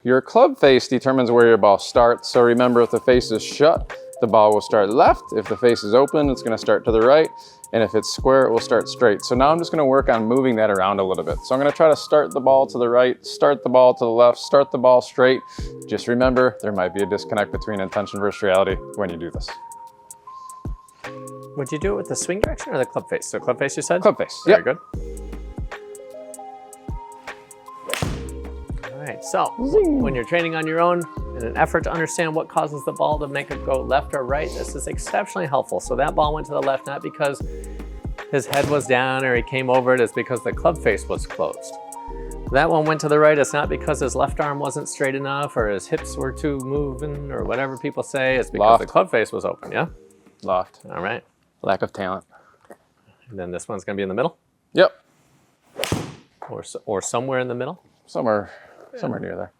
Your club face determines where your ball starts. So remember, if the face is shut, the ball will start left. If the face is open, it's going to start to the right. And if it's square, it will start straight. So now I'm just going to work on moving that around a little bit. So I'm going to try to start the ball to the right, start the ball to the left, start the ball straight. Just remember, there might be a disconnect between intention versus reality when you do this. Would you do it with the swing direction or the club face? So club face, you said? Club face. Very good. All right, so when you're training on your own in an effort to understand what causes the ball to make it go left or right, this is exceptionally helpful. So that ball went to the left not because his head was down or he came over it, it's because the club face was closed. That one went to the right, it's not because his left arm wasn't straight enough or his hips were too moving or whatever people say, it's because the club face was open, yeah? Loft. All right. Lack of talent. And then this one's gonna be in the middle? Yep. Or somewhere in the middle? Somewhere near there.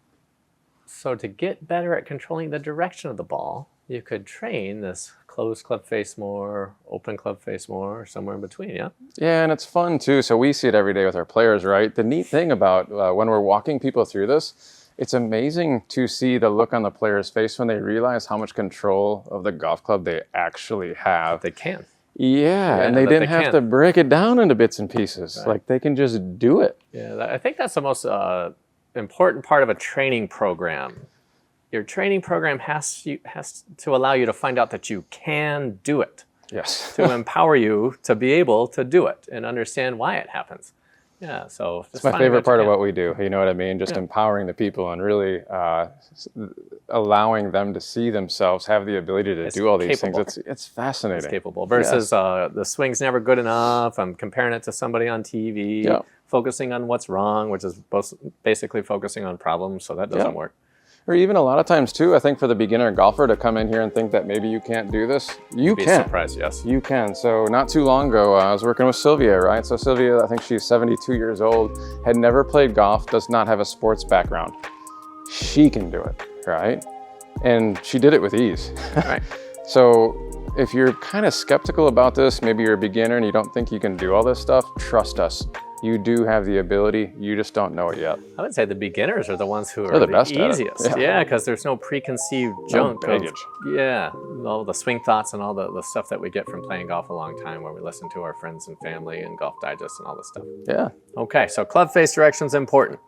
So to get better at controlling the direction of the ball, you could train this closed club face more, open club face more, or somewhere in between, yeah? Yeah, and it's fun too. So we see it every day with our players, right? The neat thing about when we're walking people through this, it's amazing to see the look on the player's face when they realize how much control of the golf club they actually have. They can. Yeah, and they didn't have to break it down into bits and pieces. Right. Like they can just do it. Yeah, I think that's the most important part of a training program. Your training program has to allow you to find out that you can do it. Yes. To empower you to be able to do it and understand why it happens. Yeah, so it's my favorite part of what we do. You know what I mean? Just empowering the people and really allowing them to see themselves have the ability to do all these things. It's fascinating. It's capable versus the swing's never good enough. I'm comparing it to somebody on TV, focusing on what's wrong, which is basically focusing on problems. So that doesn't work. Or even a lot of times too, I think for the beginner golfer to come in here and think that maybe you can't do this, you can. Be surprised, yes. You can. So not too long ago, I was working with Sylvia, right? So Sylvia, I think she's 72 years old, had never played golf, does not have a sports background. She can do it, right? And she did it with ease. Right. So if you're kind of skeptical about this, maybe you're a beginner and you don't think you can do all this stuff, trust us. You do have the ability, you just don't know it yet. I would say the beginners are the ones who are the best easiest. Yeah, because there's no preconceived junk. No baggage. All the swing thoughts and all the stuff that we get from playing golf a long time where we listen to our friends and family and Golf Digest and all this stuff. Yeah. Okay, so club face direction's important.